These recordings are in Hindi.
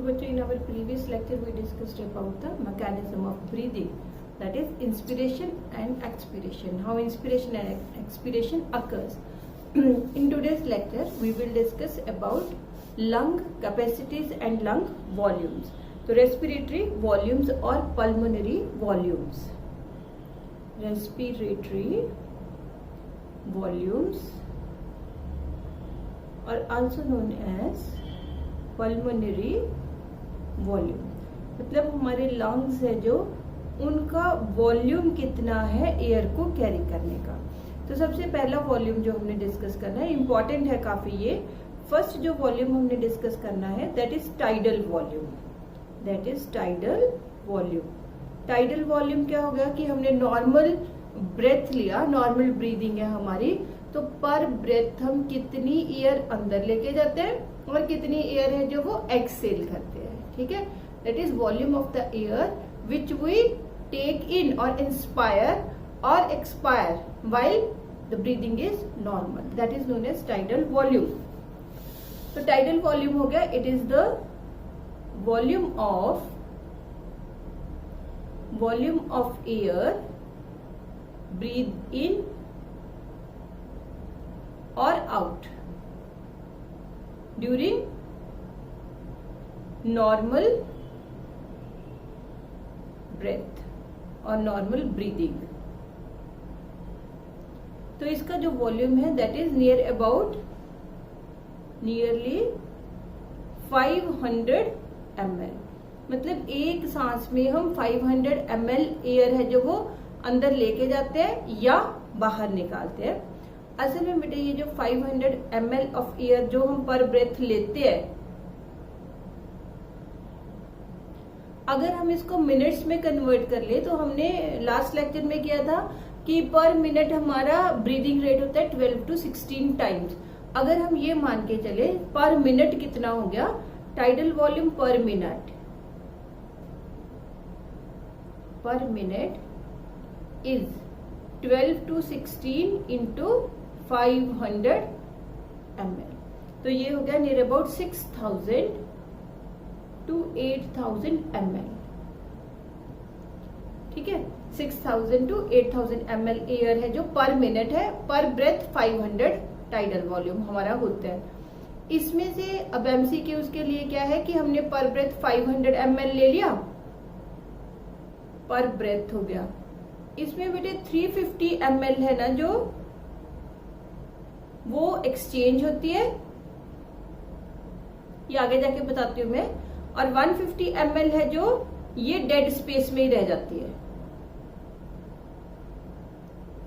बच्चों, in our previous lecture we discussed about the mechanism of breathing, that is inspiration and expiration, how inspiration and expiration occurs. In today's lecture we will discuss about lung capacities and lung volumes. So respiratory volumes or pulmonary volumes. Respiratory volumes are also known as pulmonary volume. मतलब हमारे लंग्स है जो उनका वॉल्यूम कितना है एयर को कैरी करने का. तो सबसे पहला वॉल्यूम जो हमने डिस्कस करना है, इंपॉर्टेंट है काफी ये. फर्स्ट जो वॉल्यूम हमने डिस्कस करना है that is tidal volume. That is tidal volume. Tidal volume क्या हो गया कि हमने नॉर्मल ब्रेथ लिया, नॉर्मल ब्रीदिंग है हमारी, तो पर ब्रेथ हम कितनी एयर अंदर लेके जाते हैं और कितनी एयर है जो वो एक्सहेल करते हैं. ठीक है, that is volume of the air which we take in और इंस्पायर और expire while the breathing is normal. That is known as tidal volume. तो टाइडल वॉल्यूम हो गया, it is the volume of air breathe in or out during normal breath और normal breathing. तो इसका जो वॉल्यूम है दैट इज नियरली 500 ml. मतलब एक सांस में हम 500 ml एयर है जो वो अंदर लेके जाते हैं या बाहर निकालते हैं. असल में बेटे ये जो 500 ml ऑफ एयर जो हम पर ब्रेथ लेते हैं, अगर हम इसको मिनट्स में कन्वर्ट कर ले तो हमने लास्ट लेक्चर में किया था कि पर मिनट हमारा ब्रीदिंग रेट होता है 12 to 16 टाइम्स. अगर हम ये मान के चले पर मिनट कितना हो गया, टाइडल वॉल्यूम पर minute is 12 to 16 into 500 ml. तो ये हो गया नियर अबाउट 6000 to 8000 ml. ठीक है, 6000 to 8000 ml एयर है जो पर मिनट है. पर ब्रेथ 500 टाइडल वॉल्यूम हमारा होता है. इसमें से अब एमसीक्यू के लिए क्या है कि हमने पर ब्रेथ 500 ml ले लिया, पर ब्रेथ हो गया. इसमें बेटे 350 ml है ना जो वो एक्सचेंज होती है, ये आगे जाके बताती हूं मैं. और 150 ml है जो ये डेड स्पेस में ही रह जाती है.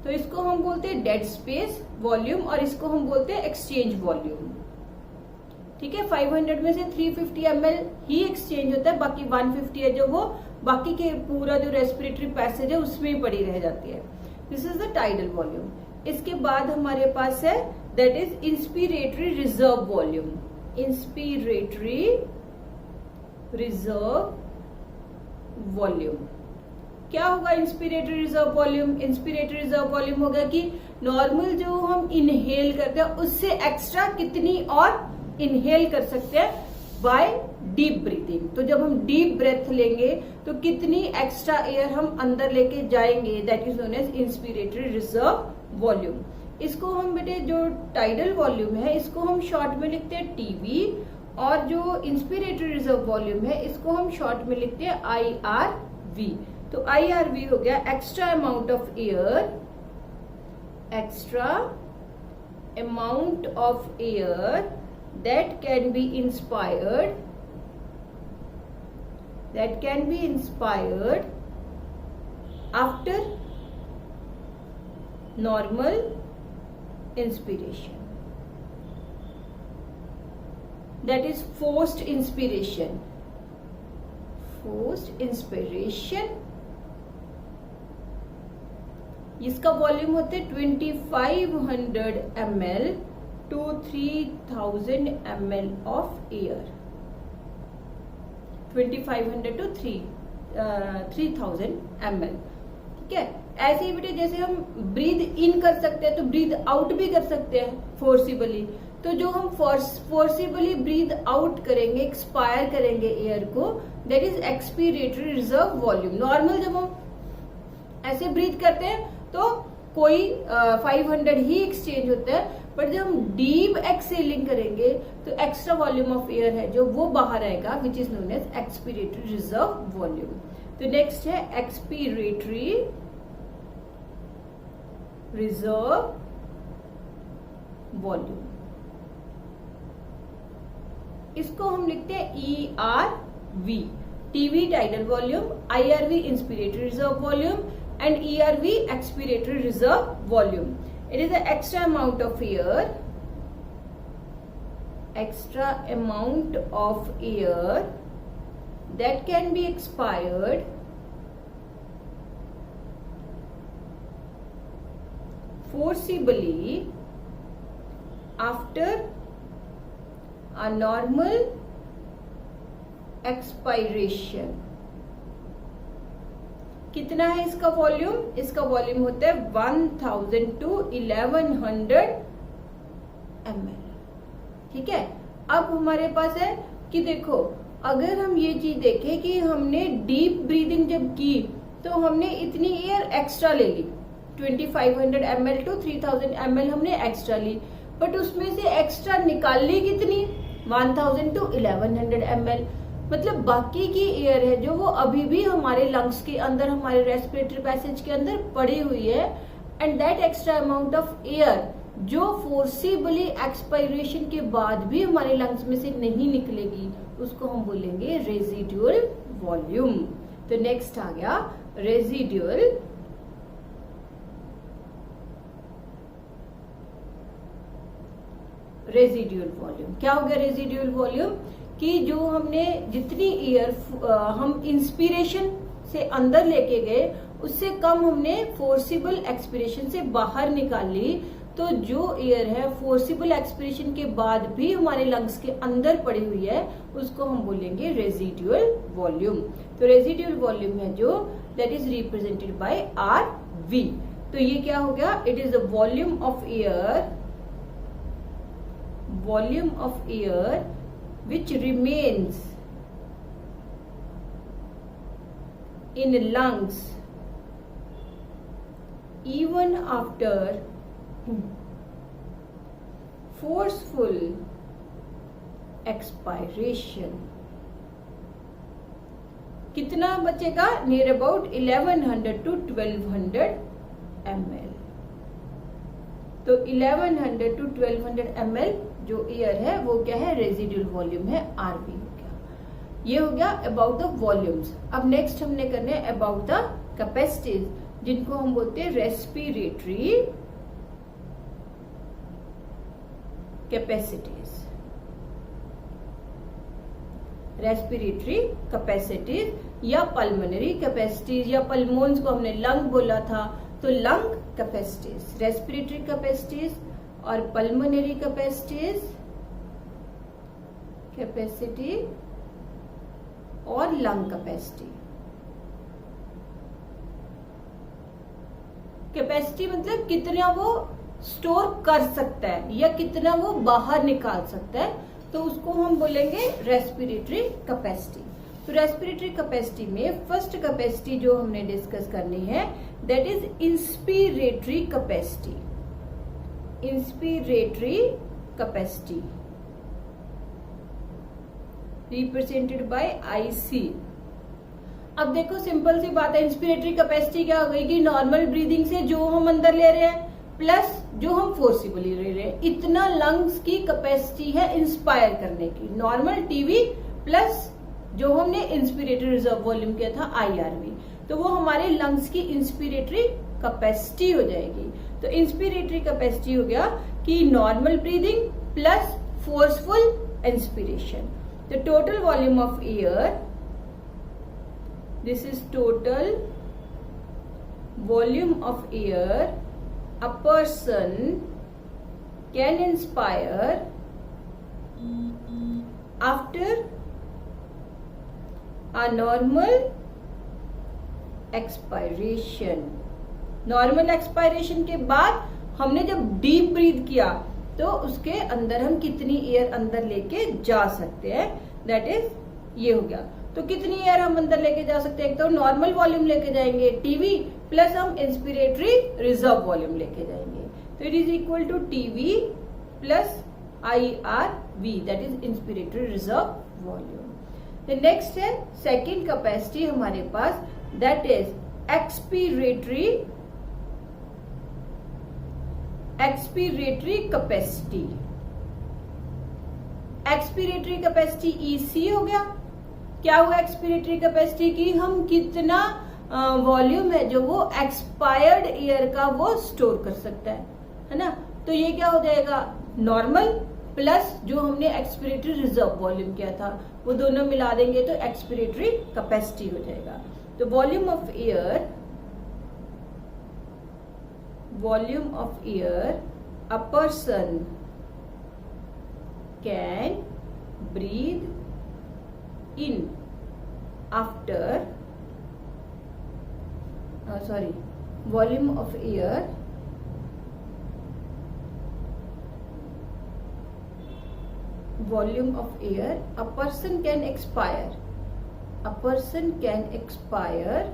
तो इसको हम बोलते हैं डेड स्पेस वॉल्यूम और इसको हम बोलते हैं एक्सचेंज वॉल्यूम. ठीक है, 500 में से 350 ml ही एक्सचेंज होता है, बाकी 150 है जो वो बाकी के पूरा जो रेस्पिरेटरी पैसेज है उसमें ही पड़ी रह जाती है. This is the tidal volume. इसके बाद हमारे पास है that is inspiratory reserve volume. Inspiratory reserve volume क्या होगा? Inspiratory reserve volume, inspiratory reserve volume होगा कि नॉर्मल जो हम इनहेल करते हैं उससे एक्स्ट्रा कितनी और इनहेल कर सकते हैं बाय डीप ब्रीथिंग. तो जब हम डीप ब्रेथ लेंगे तो कितनी एक्स्ट्रा एयर हम अंदर लेके जाएंगे, that is known as inspiratory reserve volume. इसको हम बेटे जो टाइडल वॉल्यूम है इसको हम शॉर्ट में लिखते हैं टीवी, और जो इंस्पिरेटरी रिजर्व वॉल्यूम है इसको हम शॉर्ट में लिखते हैं IRV. तो IRV हो गया extra amount of air, extra amount of air that can be inspired after normal inspiration. That is forced inspiration. इसका वॉल्यूम होते है 2500 ml to 3000 ml of air. 2500 to 3000 ml. ठीक है, ऐसे ही बेटे जैसे हम ब्रीद इन कर सकते हैं तो ब्रीद आउट भी कर सकते हैं फोर्सिबली. तो जो हम फोर्सिबली ब्रीद आउट करेंगे, एक्सपायर करेंगे एयर को, that is expiratory reserve volume. Normal जब हम ऐसे ब्रीद करते हैं तो कोई 500 ही एक्सचेंज होता है, बट जब हम डीप एक्सेलिंग करेंगे तो एक्स्ट्रा वॉल्यूम ऑफ एयर है जो वो बाहर आएगा, which is known as expiratory reserve volume. तो नेक्स्ट है एक्सपीरेटरी रिजर्व वॉल्यूम। इसको हम लिखते हैं ERV, TV tidal volume, IRV inspiratory reserve volume and ERV expiratory reserve volume. It is the extra amount of air that can be expired forcibly after a normal expiration. कितना है इसका वॉल्यूम? इसका वॉल्यूम होता है 1000 to 1100 ml। ठीक है, अब हमारे पास है कि देखो, अगर हम ये चीज देखें कि हमने डीप ब्रीदिंग जब की तो हमने इतनी एयर एक्स्ट्रा ले ली, 2500 ml to 3000 ml हमने एक्स्ट्रा ली, बट उसमें से एक्स्ट्रा निकाल ली कितनी? 1000 to 1100 ml। मतलब बाकी की एयर है जो वो अभी भी हमारे लंग्स के अंदर, हमारे रेस्पिरेटरी पैसेज के अंदर पड़ी हुई है, and that extra amount of air जो फोर्सिबली एक्सपायरेशन के बाद भी हमारे लंग्स में से नहीं निकलेगी, उसको हम बोलेंगे रेजिडुअल वॉल्यूम। तो नेक्स्ट आ गया रेजिडुअल वॉल्यूम। क्या हो गया रेजिडुअल वॉल्यूम? कि जो हमने जितनी एयर हम इंस्पिरेशन से अंदर लेके गए उससे कम हमने फोर्सिबल एक्सपिरेशन से बाहर निकाल ली, तो जो एयर है फोर्सिबल एक्सपिरेशन के बाद भी हमारे लंग्स के अंदर पड़ी हुई है, उसको हम बोलेंगे रेजिडुअल वॉल्यूम। तो रेजिडुअल वॉल्यूम है जो that is represented by RV। तो ये क्या हो गया? It is the volume of air which remains in lungs even after forceful expiration। कितना बचेगा? Near about 1100 to 1200 ml। तो 1100 to 1200 ml जो एयर है वो क्या है? रेजिडुअल वॉल्यूम है, RV हो गया। ये हो गया अबाउट द वॉल्यूम्स। अब नेक्स्ट हमने करने अबाउट द कैपेसिटीज, जिनको हम बोलते हैं रेस्पिरेटरी कैपेसिटीज या पल्मोनरी कैपेसिटीज, या पल्मोन्स को हमने लंग बोला था, तो लंग कैपेसिटीज, रेस्पिरेटरी कैपेसिटीज और पल्मोनरी कैपेसिटी और लंग कैपेसिटी मतलब कितना वो स्टोर कर सकता है या कितना वो बाहर निकाल सकता है, तो उसको हम बोलेंगे रेस्पिरेटरी कैपेसिटी। तो रेस्पिरेटरी कैपेसिटी में फर्स्ट कैपेसिटी जो हमने डिस्कस करनी है that is inspiratory capacity represented by IC। अब देखो सिंपल सी बात है, इंस्पिरेटरी कैपेसिटी क्या हो गई कि नॉर्मल ब्रीदिंग से जो हम अंदर ले रहे हैं प्लस जो हम फोर्सिबली ले रहे हैं, इतना लंग्स की कैपेसिटी है इंस्पायर करने की। नॉर्मल टीवी प्लस जो हमने इंस्पिरेटरी रिजर्व वॉल्यूम किया था IRV, तो वो हमारे लंग्स की इंस्पिरेटरी कैपेसिटी हो जाएगी। तो इंस्पिरेटरी कैपेसिटी हो गया कि normal breathing plus forceful inspiration. The total volume of air, this is total volume of air a person can inspire after a normal expiration। Normal expiration के बाद हमने जब डीप ब्रीथ किया तो उसके अंदर हम कितनी एयर अंदर लेके जा सकते हैं, दैट इज ये हो गया। तो कितनी एयर हम अंदर लेके जा सकते हैं, एक तो नॉर्मल वॉल्यूम लेके जाएंगे टीवी, प्लस हम इंस्पिरेटरी रिजर्व वॉल्यूम लेके जाएंगे। तो it is equal to TV plus IRV, that is inspiratory reserve volume. Next है सेकेंड कैपेसिटी हमारे पास, that is expiratory capacity. Expiratory capacity EC हो गया। क्या हुआ एक्सपीरेटरी कैपेसिटी की, हम कितना वॉल्यूम है जो वो एक्सपायर्ड एयर का वो स्टोर कर सकता है ना। तो ये क्या हो जाएगा, नॉर्मल प्लस जो हमने एक्सपीरेटरी रिजर्व वॉल्यूम किया था वो दोनों मिला देंगे तो एक्सपीरेटरी कैपेसिटी हो जाएगा। तो volume of air a person can breathe in after volume of air a person can expire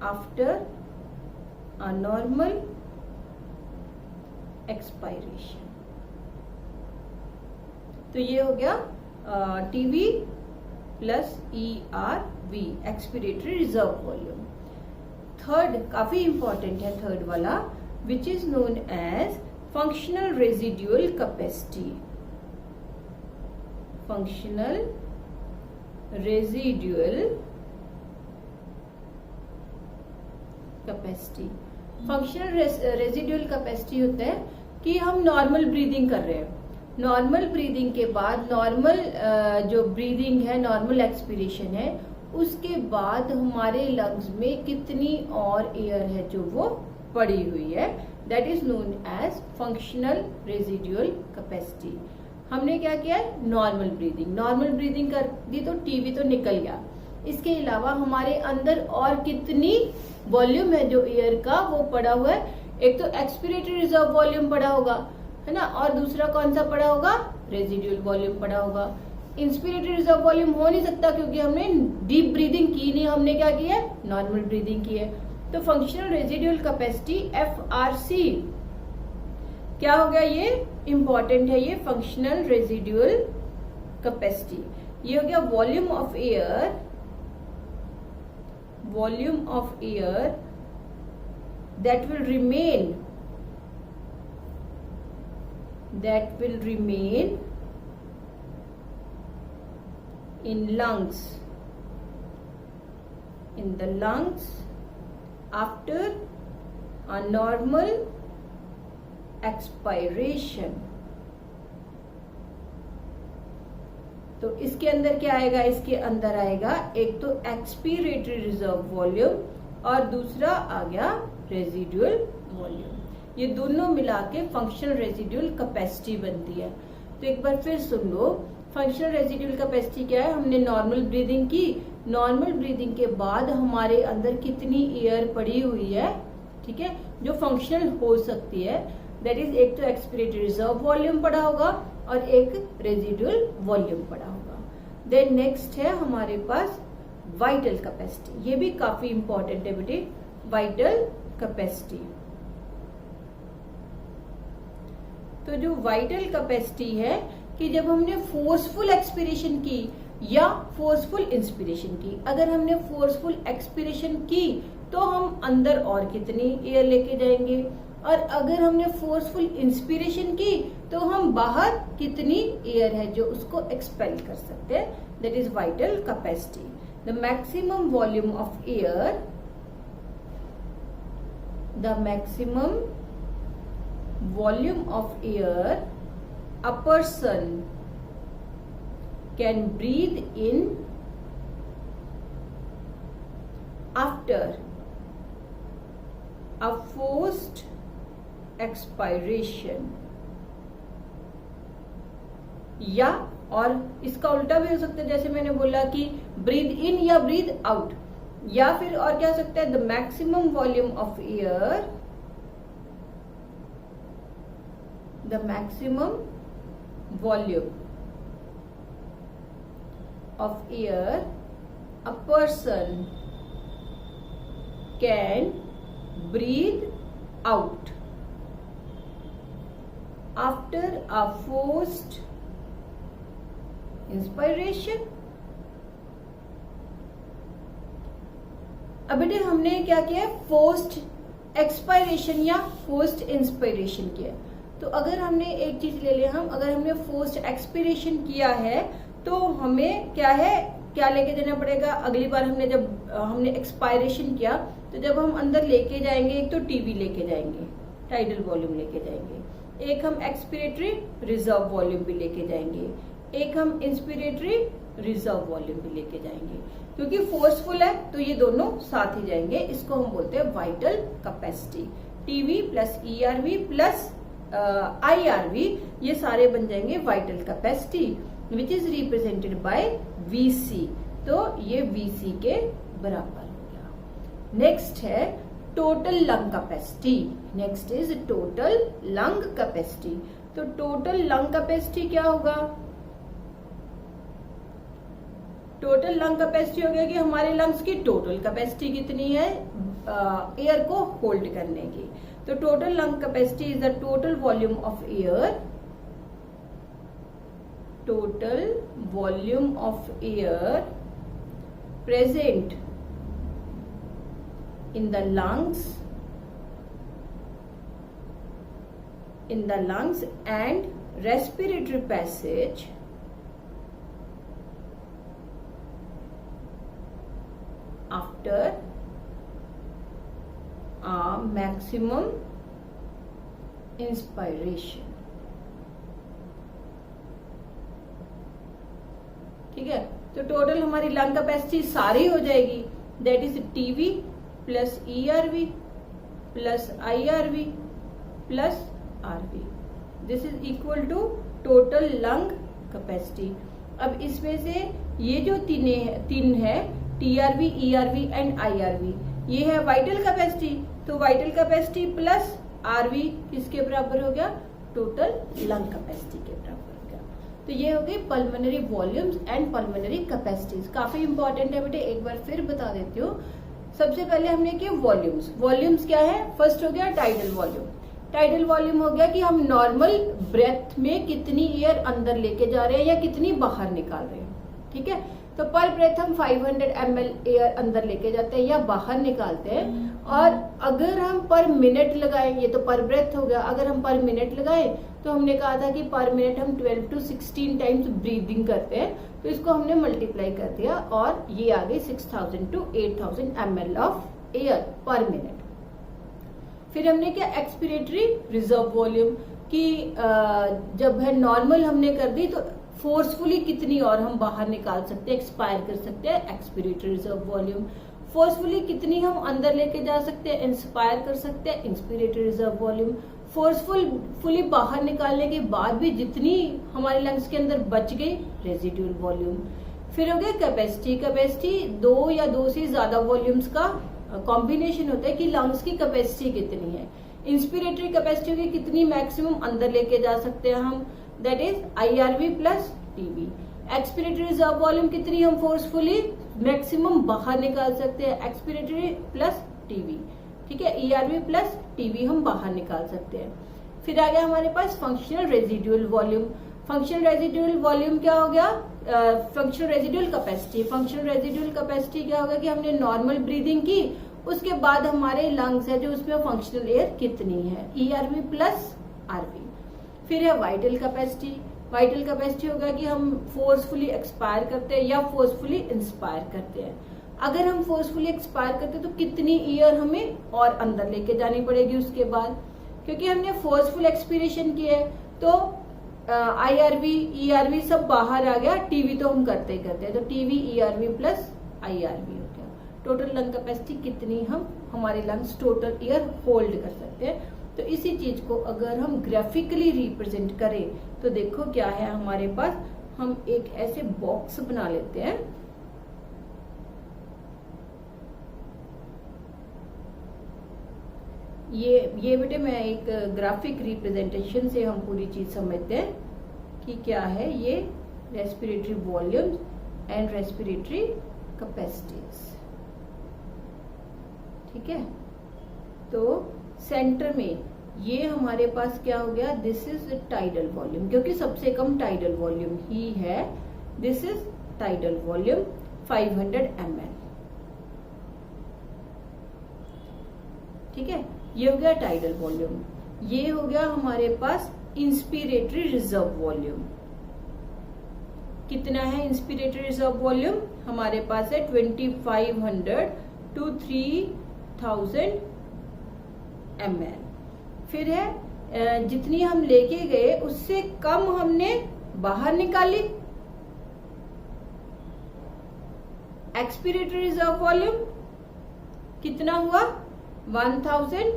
after a normal expiration. तो ये हो गया TV plus ERV, expiratory reserve volume. Third काफी इंपॉर्टेंट है, थर्ड वाला, which is known as functional residual capacity. Functional residual capacity. Functional residual capacity होता है कि हम नॉर्मल ब्रीदिंग कर रहे हैं, नॉर्मल ब्रीदिंग के बाद नॉर्मल जो ब्रीदिंग है, नॉर्मल एक्सपीरेशन है, उसके बाद हमारे लंग्स में कितनी और एयर है जो वो पड़ी हुई है, that is known as functional residual capacity. हमने क्या किया है, नॉर्मल ब्रीदिंग कर दी तो टीवी तो निकल गया। इसके अलावा हमारे अंदर और कितनी वॉल्यूम है जो एयर का वो पड़ा हुआ है, एक तो एक्सपीरेटरी रिजर्व वॉल्यूम पड़ा होगा, है ना, और दूसरा कौन सा पड़ा होगा, रेजिड्यूअल वॉल्यूम पड़ा होगा। इंस्पिरेटरी रिजर्व वॉल्यूम हो नहीं सकता क्योंकि हमने डीप ब्रीदिंग की नहीं, हमने क्या किया है, नॉर्मल ब्रीदिंग की है। तो फंक्शनल रेजिड्यूअल कैपेसिटी FRC क्या हो गया, ये इंपॉर्टेंट है, ये फंक्शनल रेजिड्यूअल कैपेसिटी। ये हो गया volume of air that will remain in the lungs after a normal expiration। तो इसके अंदर क्या आएगा, इसके अंदर आएगा एक तो एक्सपीरेटरी रिजर्व वॉल्यूम और दूसरा आ गया रेजिड्यूअल वॉल्यूम। ये दोनों मिला के फंक्शनल रेजिड्यूअल कैपेसिटी बनती है। तो एक बार फिर सुन लो, फंक्शनल रेजिड्यूअल कैपेसिटी क्या है, हमने नॉर्मल ब्रीदिंग की, नॉर्मल ब्रीदिंग के बाद हमारे अंदर कितनी एयर पड़ी हुई है, ठीक है, जो फंक्शनल हो सकती है, दैट इज एक तो एक्सपीरेटरी रिजर्व वॉल्यूम पड़ा होगा और एक रेजिड्यूअल वॉल्यूम पड़ा होगा। देन नेक्स्ट है हमारे पास वाइटल कैपेसिटी। ये भी काफी इंपॉर्टेंट है बेटे, वाइटल कैपेसिटी। तो जो वाइटल कैपेसिटी है कि जब हमने फोर्सफुल एक्सपिरेशन की या फोर्सफुल इंस्पिरेशन की, अगर हमने फोर्सफुल एक्सपिरेशन की तो हम अंदर और कितनी एयर लेके जाएंगे, और अगर हमने फोर्सफुल इंस्पिरेशन की तो हम बाहर कितनी एयर है जो उसको एक्सपेल कर सकते हैं, that is vital capacity. The maximum volume of air, a person can breathe in after a forced expiration, या और इसका उल्टा भी हो सकता है, जैसे मैंने बोला कि ब्रीथ इन या ब्रीथ आउट, या फिर और क्या हो सकता है, the maximum volume of air the maximum volume of air a person can breathe out after a forced inspiration। अब बेटे हमने क्या किया है, फोर्स्ड एक्सपायरेशन या फोर्स्ड इंस्पिरेशन किया। तो अगर हमने एक चीज ले लिया, हम अगर हमने फोर्स्ड एक्सपिरेशन किया है तो हमें क्या है, क्या लेके जाना पड़ेगा। अगली बार जब हमने एक्सपायरेशन किया तो जब हम अंदर लेके जाएंगे, एक तो टीवी लेके जाएंगे, टाइडल वॉल्यूम लेके जाएंगे, एक हम एक्सपिरेटरी रिजर्व वॉल्यूम भी लेके जाएंगे, एक हम इंस्पिरेटरी रिजर्व वॉल्यूम भी लेके जाएंगे। क्योंकि फोर्सफुल है तो ये दोनों साथ ही जाएंगे। इसको हम बोलते हैं vital capacity. TV plus ERV plus IRV, ये सारे बन जाएंगे vital capacity, which is represented by VC. तो ये वीसी के बराबर हो गया। नेक्स्ट है total lung capacity. Next is total lung capacity. तो टोटल लंग कैपेसिटी क्या होगा, टोटल लंग कैपेसिटी हो गया कि हमारे लंग्स की टोटल कैपेसिटी कितनी है एयर को होल्ड करने की। तो total lung capacity is the total volume of air, total volume of air present in the lungs and respiratory passage after a maximum inspiration। ठीक है, तो टोटल हमारी लंग कैपेसिटी सारी हो जाएगी, that is TV plus ERV plus IRV plus RV, this is equal to total lung capacity. अब इसमें से ये जो तीन है टीआरवी, ईआरवी एंड आईआरवी, ये है वाइटल कैपेसिटी। तो वाइटल कैपेसिटी प्लस आरवी किसके बराबर हो गया, टोटल लंग कैपेसिटी के बराबर हो गया। तो ये हो गई pulmonary volumes and pulmonary capacities. काफी इंपॉर्टेंट है बेटे, एक बार फिर बता देती हूँ। सबसे पहले हमने किया वॉल्यूम्स। वॉल्यूम्स क्या है, फर्स्ट हो गया टाइडल वॉल्यूम। टाइडल वॉल्यूम हो गया कि हम नॉर्मल ब्रेथ में कितनी एयर अंदर लेके जा रहे हैं या कितनी बाहर निकाल रहे हैं। ठीक है, तो पर ब्रेथ हम 500 ml एयर अंदर लेके जाते हैं या बाहर निकालते हैं। और अगर हम पर मिनट लगाएं, ये तो पर ब्रेथ हो गया, अगर हम पर मिनट लगाएं तो हमने कहा था कि पर मिनट हम 12 to 16 टाइम्स ब्रीदिंग करते हैं। तो इसको हमने मल्टीप्लाई कर दिया और ये आ गई 6000 to 8000 ml ऑफ एयर पर मिनट। फिर हमने क्या, एक्सपिरेटरी रिजर्व वॉल्यूम की जब है नॉर्मल हमने कर दी तो फोर्सफुली कितनी और हम बाहर निकाल सकते हैं, एक्सपायर कर सकते हैं, एक्सपिरेटरी रिजर्व वॉल्यूम। फोर्सफुली कितनी हम अंदर लेके जा सकते हैं, इंस्पायर कर सकते हैं, इंस्पिरेटरी रिजर्व वॉल्यूम। फोर्सफुली बाहर निकालने के बाद भी जितनी हमारे लंग्स के अंदर बच गई, रेजिडुअल वॉल्यूम। फिर हो गया कैपेसिटी। कैपेसिटी दो या दो से ज्यादा वॉल्यूम्स का कॉम्बिनेशन होता है कि लंग्स की कैपेसिटी कितनी है। इंस्पिरेटरी कैपेसिटी होगी कितनी मैक्सिमम अंदर लेके जा सकते हैं हम, that is IRV plus TV. Expiratory reserve volume कितनी हम फोर्सफुली मैक्सिमम बाहर निकाल सकते हैं, एक्सपिरेटरी प्लस टीवी। ठीक है, ईआरवी प्लस टीवी हम बाहर निकाल सकते हैं। फिर आ गया हमारे पास functional residual volume. Functional residual volume क्या हो गया, functional residual capacity. Functional residual capacity क्या होगा कि हमने नॉर्मल ब्रीदिंग की, उसके बाद हमारे लंग्स है जो उसमें फंक्शनल एयर कितनी है, ईआरवी प्लस आरवी। फिर है वाइटल कैपेसिटी। वाइटल कैपेसिटी होगा कि हम फोर्सफुली एक्सपायर करते हैं या फोर्सफुली इंस्पायर करते हैं। अगर हम फोर्सफुली एक्सपायर करते हैं तो कितनी एयर हमें और अंदर लेके जानी पड़ेगी उसके बाद, क्योंकि हमने फोर्सफुल एक्सपिरेशन किया है तो आईआरवी ईआरवी सब बाहर आ गया, टीवी तो हम करते ही करते हैं। तो टीवी ईआरवी प्लस आईआरवी हो गया। टोटल लंग कैपेसिटी कितनी हम हमारे लंग्स टोटल एयर होल्ड कर सकते हैं। तो इसी चीज को अगर हम ग्राफिकली रिप्रेजेंट करें तो देखो क्या है हमारे पास, हम एक ऐसे बॉक्स बना लेते हैं। ये बेटे मैं एक ग्राफिक रिप्रेजेंटेशन से हम पूरी चीज समझते हैं कि क्या है ये respiratory volume and respiratory capacities. ठीक है, तो सेंटर में ये हमारे पास क्या हो गया, दिस इज टाइडल वॉल्यूम, क्योंकि सबसे कम टाइडल वॉल्यूम ही है। This is tidal volume 500 ml। ठीक है, ये हो गया टाइडल वॉल्यूम। ये हो गया हमारे पास इंस्पिरेटरी रिजर्व वॉल्यूम। कितना है इंस्पिरेटरी रिजर्व वॉल्यूम? हमारे पास है 2500 to 3000 ml। फिर है जितनी हम लेके गए उससे कम हमने बाहर निकाली। एक्सपिरेटरी रिजर्व वॉल्यूम कितना हुआ? 1000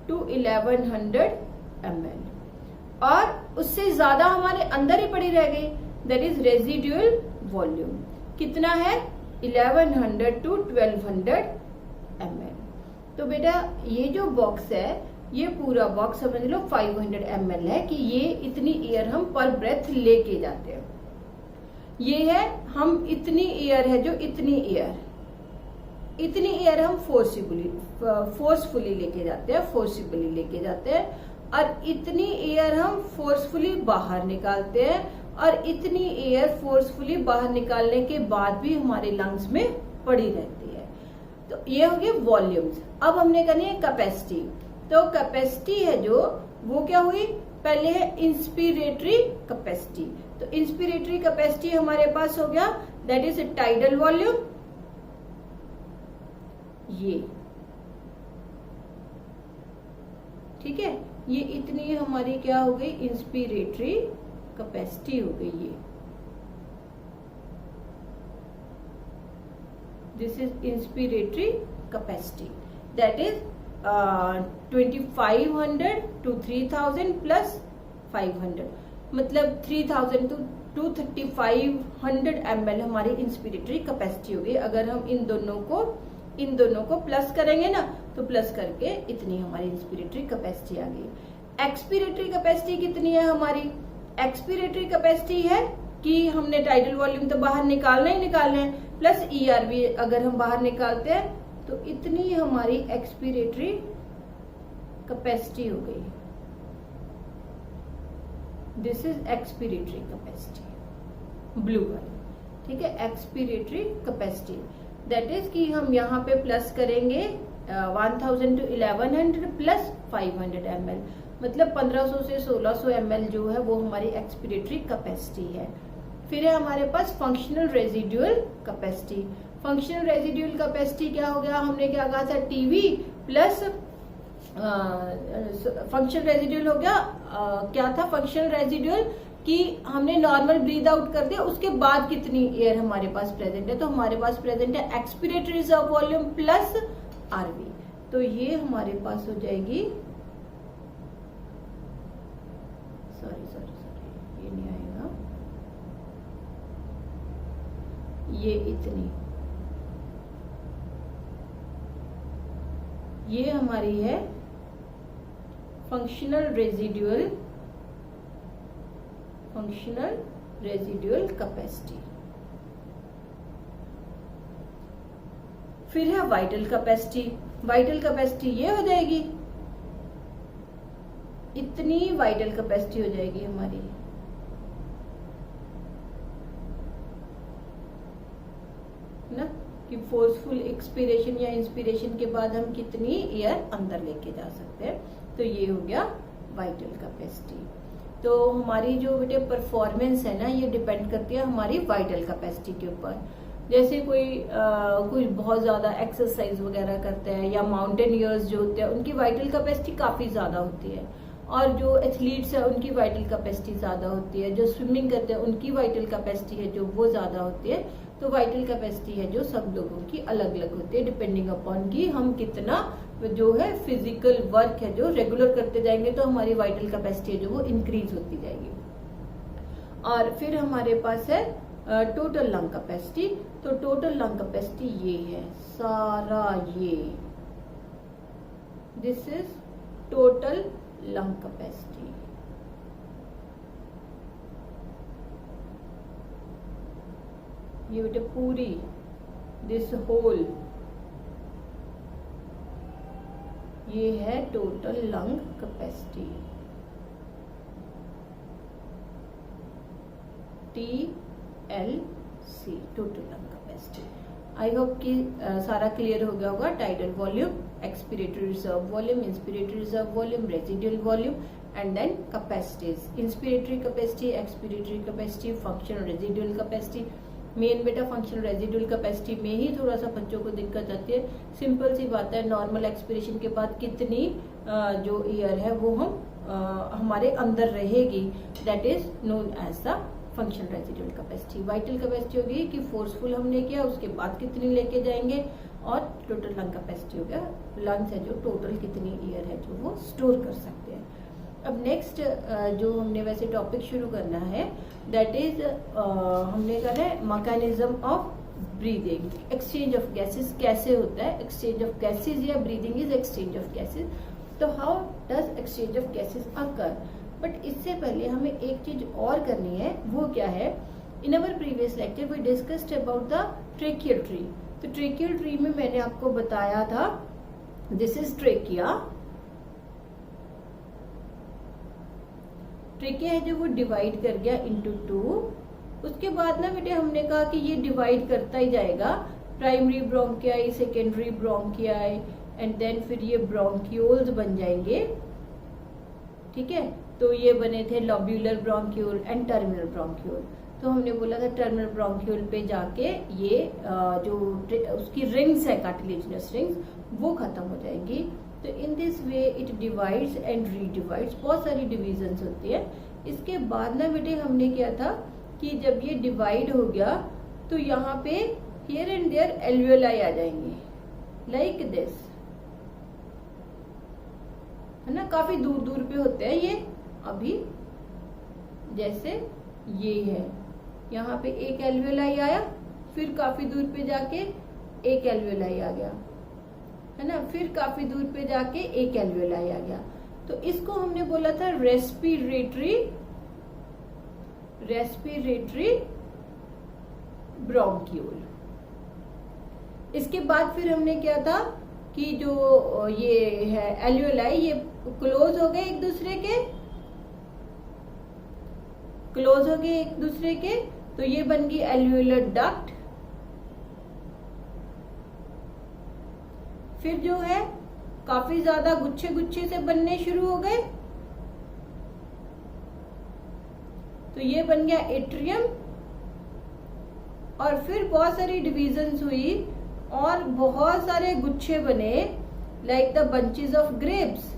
to 1100 ml, और उससे ज्यादा हमारे अंदर ही पड़ी रह गई, दैट इज रेजिडुअल वॉल्यूम। कितना है? 1100 to 1200 ml। तो बेटा ये जो बॉक्स है, ये पूरा बॉक्स समझ लो 500 ml है, कि ये इतनी एयर हम पर ब्रेथ लेके जाते हैं। ये है हम इतनी एयर है जो इतनी एयर हम फोर्सफुली लेके जाते हैं, फोर्सिबली लेके जाते हैं, और इतनी एयर हम फोर्सफुली बाहर निकालते हैं, और इतनी एयर फोर्सफुली बाहर निकालने के बाद भी हमारे लंग्स में पड़ी रहती है। तो ये हो गए वॉल्यूम्स। अब हमने करनी है कैपेसिटी। तो कैपेसिटी है जो, वो क्या हुई? पहले है इंस्पिरेटरी कैपेसिटी। तो इंस्पिरेटरी कैपेसिटी हमारे पास हो गया, दैट इज टाइडल वॉल्यूम। ये ठीक है, ये इतनी हमारी क्या हो गई? इंस्पिरेटरी कैपेसिटी हो गई। ये this is inspiratory capacity, that is 2500 to 3000 plus 500, मतलब 3000 to 3500 ml हमारी इंस्पिरेटरी कैपेसिटी होगी। अगर हम इन दोनों को प्लस करेंगे ना, तो प्लस करके इतनी हमारी इंस्पिरेटरी कैपेसिटी आ गई। एक्सपिरेटरी कैपेसिटी कितनी है हमारी? एक्सपिरेटरी कैपेसिटी है कि हमने टाइडल वॉल्यूम तो बाहर निकालना ही निकालना है, प्लस ER भी अगर हम बाहर निकालते हैं तो इतनी हमारी एक्सपिरेटरी कैपेसिटी हो गई। This is expiratory capacity, blue वाली। ठीक है, एक्सपिरेटरी कैपेसिटी, दैट इज कि हम यहाँ पे प्लस करेंगे 1000 to 1100 प्लस 500 ml, मतलब 1500 से 1600 ml जो है वो हमारी एक्सपिरेटरी कैपेसिटी है। फिर है हमारे पास functional residual capacity. Functional residual capacity क्या हो गया? हमने क्या कहा था? टीवी प्लस फंक्शनल रेजिडुअल हो गया क्या था फंक्शनल रेजिडुअल? कि हमने नॉर्मल ब्रीद आउट कर दिया, उसके बाद कितनी एयर हमारे पास प्रेजेंट है। तो हमारे पास प्रेजेंट है expiratory reserve volume plus RV। तो ये हमारे पास हो जाएगी, सॉरी ये नहीं आएगा, ये इतनी, ये हमारी है फंक्शनल रेजिडुअल कैपेसिटी। फिर है वाइटल कैपेसिटी। वाइटल कैपेसिटी ये हो जाएगी, इतनी वाइटल कैपेसिटी हो जाएगी हमारी, ना, कि फोर्सफुल एक्सपिरेशन या इंस्पिरेशन के बाद हम कितनी एयर अंदर लेके जा सकते हैं। तो ये हो गया वाइटल कैपेसिटी। तो हमारी जो बेटे परफॉर्मेंस है ना, ये डिपेंड करती है हमारी वाइटल कैपेसिटी के ऊपर। जैसे कोई बहुत ज्यादा एक्सरसाइज वगैरह करते हैं, या माउंटेनियर्स जो होते हैं उनकी वाइटल कैपेसिटी काफी ज्यादा होती है, और जो एथलीट्स है उनकी वाइटल कैपेसिटी ज्यादा होती है, जो स्विमिंग करते हैं उनकी वाइटल कैपेसिटी है जो वो ज्यादा होती है। तो वाइटल कैपेसिटी है जो सब लोगों की अलग अलग होती है, डिपेंडिंग अपॉन कि हम कितना जो है फिजिकल वर्क है जो रेगुलर करते जाएंगे, तो हमारी वाइटल कैपेसिटी है जो वो इंक्रीज होती जाएगी। और फिर हमारे पास है टोटल लंग कैपेसिटी। तो टोटल लंग कैपेसिटी ये है सारा, ये this is total lung capacity. ये बेटा पूरी दिस होल ये है total lung capacity TLC, total lung capacity. I hope कि सारा क्लियर हो गया होगा। Tidal volume, expiratory reserve volume, inspiratory reserve volume, residual volume and then capacities. Inspiratory capacity, expiratory capacity, functional residual capacity. Main बेटा फंक्शनल रेजिडुअल कैपेसिटी में ही थोड़ा सा बच्चों को दिक्कत आती है। सिंपल सी बात है, नॉर्मल एक्सपिरेशन के बाद कितनी जो एयर है वो हमारे अंदर रहेगी, that is known as the functional residual capacity. Vital capacity होगी कि फोर्सफुल हमने किया उसके बाद कितनी लेके जाएंगे, और टोटल लंग कैपेसिटी हो गया लंग्स है जो टोटल कितनी एयर है जो वो स्टोर कर सकते हैं। अब नेक्स्ट जो हमने वैसे टॉपिक शुरू करना है दैट इज हमने करना है mechanism of breathing, exchange of gases कैसे होता है। एक्सचेंज ऑफ गैसेस या breathing is exchange of gases. तो how does exchange of gases occur. But इससे पहले हमें एक चीज और करनी है, वो क्या है। In our previous lecture we discussed about the tracheal tree. तो ट्रेकियल ट्री में मैंने आपको बताया था दिस इज ट्रेकिया। ट्रेकिया है जो वो डिवाइड कर गया इनटू टू। उसके बाद ना बेटे हमने कहा कि ये डिवाइड करता ही जाएगा, प्राइमरी ब्रोंकियाई, सेकेंडरी ब्रोंकियाई एंड देन फिर ये ब्रोंक्यूल्स बन जाएंगे। ठीक है, तो ये बने थे लॉब्यूलर ब्रोंक्यूल एंड टर्मिनल ब्रोंक्यूल। तो हमने बोला था टर्मिनल ब्रोंक्यूल पे जाके ये जो उसकी रिंग्स है कार्टिलेजिनस रिंग्स वो खत्म हो जाएंगी। तो in this way it divides and redivides, बहुत सारी डिविजन्स होती है। इसके बाद ना बेटे हमने किया था कि जब ये डिवाइड हो गया तो यहाँ पे हियर एंड देयर एल्वियोलाई आ जाएंगे लाइक दिस, है ना। काफी दूर दूर पे होते हैं ये, अभी जैसे ये है, यहाँ पे एक एल्वियोलाई आया, फिर काफी दूर पे जाके एक एल्वियोलाई आ गया, है ना, फिर काफी दूर पे जाके एक एल्वियोलाई आ गया। तो इसको हमने बोला था रेस्पिरेटरी ब्रोंक्यूल। इसके बाद फिर हमने क्या था कि जो ये है एल्वियोलाई ये क्लोज हो गए एक दूसरे के, तो ये बन गई एल्वियोलर डक्ट। फिर जो है काफी ज्यादा गुच्छे गुच्छे से बनने शुरू हो गए, तो ये बन गया एट्रियम। और फिर बहुत सारी डिविजन्स हुई और बहुत सारे गुच्छे बने like the bunches of grapes.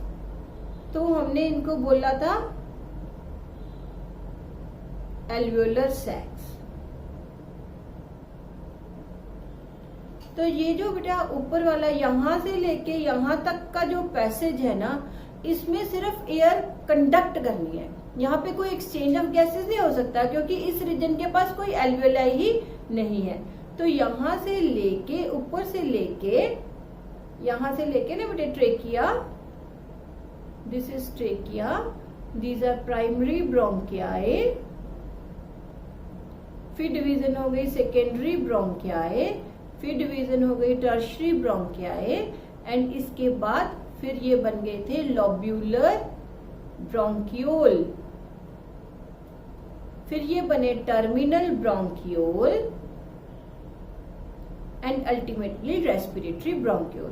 तो हमने इनको बोला था एल्वियोलर सैक्स। तो ये जो बेटा ऊपर वाला यहां से लेके यहां तक का जो पैसेज है ना, इसमें सिर्फ एयर कंडक्ट करनी है। यहाँ पे कोई एक्सचेंज ऑफ गैसेस नहीं हो सकता क्योंकि इस रीजन के पास कोई एल्वियोलाई ही नहीं है। तो यहां से लेके ऊपर से लेके यहां से लेके ना बेटे trachea, this is trachea, these are primary bronchi, फिर डिवीजन हो गई सेकेंडरी ब्रोंकियाई, फिर डिवीजन हो गई टर्शरी ब्रोंकियाई एंड इसके बाद फिर ये बन गए थे लॉब्यूलर ब्रोंक्यूल, फिर ये बने terminal bronchiole and ultimately respiratory bronchiole.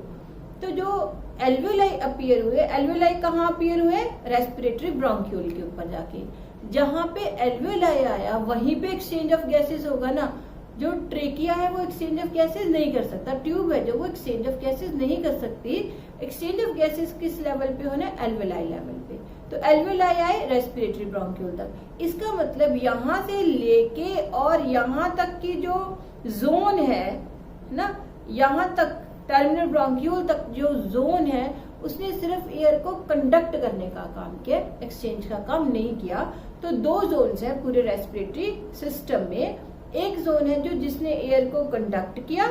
तो जो एल्वियोलाई अपीयर हुए, एल्वियोलाई कहाँ अपीयर हुए, रेस्पिरेटरी ब्रोंक्यूल के ऊपर जाके। जहां पे एल्वियोलाई आया वहीं पे एक्सचेंज ऑफ गैसेस होगा ना। जो ट्रेकिया है वो एक्सचेंज ऑफ गैसेस नहीं कर सकता, ट्यूब है जो वो एक्सचेंज ऑफ गैसेस नहीं कर सकती। एक्सचेंज ऑफ गैसेस किस लेवल पे होना, एल्वियोलाई लेवल पे। तो एल्वियोलाई आए रेस्पिरेटरी ब्रोंक्यूल तक। इसका मतलब यहां से लेके और यहां तक की जो जोन है ना, यहां तक टर्मिनल ब्रोंक्यूल तक जो जोन है उसने सिर्फ एयर को कंडक्ट करने का काम किया, एक्सचेंज का काम नहीं किया। तो दो जोन्स है पूरे रेस्पिरेटरी सिस्टम में। एक जोन है जो जिसने एयर को कंडक्ट किया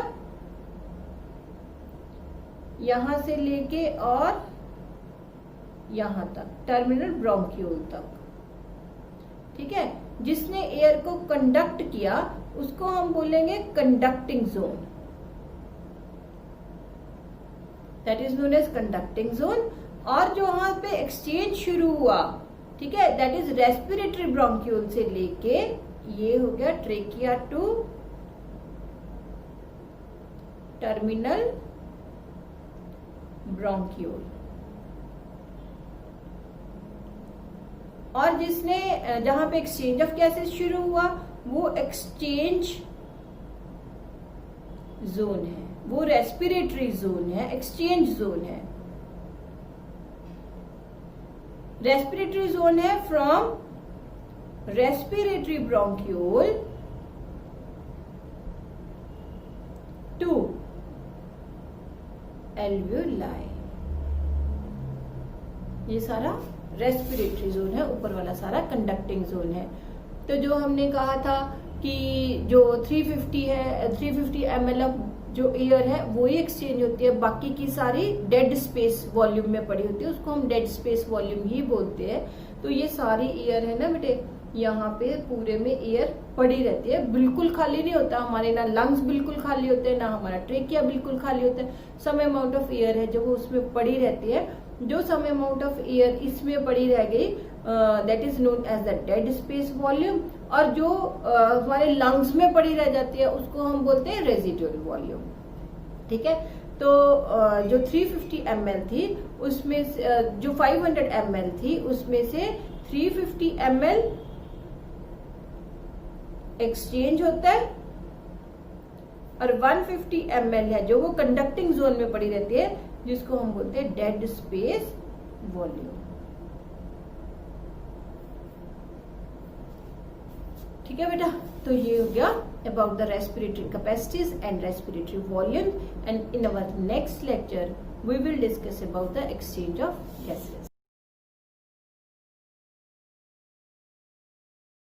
यहां से लेके और यहां तक, टर्मिनल ब्रोंक्यूल तक। ठीक है, जिसने एयर को कंडक्ट किया उसको हम बोलेंगे conducting zone, that is known as conducting zone. और जो वहां पे एक्सचेंज शुरू हुआ, ठीक है, दैट इज रेस्पिरेटरी ब्रोंक्यूल से लेके ये हो गया ट्रेकिया टू टर्मिनल ब्रोंक्यूल। और जिसने जहां पे एक्सचेंज ऑफ गैसेस शुरू हुआ वो एक्सचेंज जोन है, वो रेस्पिरेटरी जोन है, एक्सचेंज जोन है। रेस्पिरेटरी जोन है from respiratory bronchiole to alveoli. ये सारा रेस्पिरेटरी जोन है, ऊपर वाला सारा कंडक्टिंग जोन है। तो जो हमने कहा था कि जो 350 है, 350 ml ऑफ जो एयर है वो ही एक्सचेंज होती है, बाकी की सारी डेड स्पेस वॉल्यूम में पड़ी होती है, उसको हम डेड स्पेस वॉल्यूम ही बोलते हैं। तो ये सारी एयर है ना बेटे, यहाँ पे पूरे में एयर पड़ी रहती है, बिल्कुल खाली नहीं होता हमारे, ना लंग्स बिल्कुल खाली होते हैं, ना हमारा ट्रेकिया बिल्कुल खाली होता है। सम अमाउंट ऑफ एयर है जो वो उसमें पड़ी रहती है। जो सम अमाउंट ऑफ एयर इसमें पड़ी रह गई that is known as the dead space volume, और जो हमारे लंग्स में पड़ी रह जाती है उसको हम बोलते हैं रेजिडुअल वॉल्यूम। ठीक है, तो जो 350 ml थी उसमें जो 500 ml थी उसमें से 350 ml एक्सचेंज होता है और 150 ml है जो वो कंडक्टिंग जोन में पड़ी रहती है, जिसको हम बोलते हैं डेड स्पेस वॉल्यूम। ठीक है बेटा, तो ये हो गया about the respiratory capacities and respiratory volume, and in our next lecture we will discuss about the exchange of gases.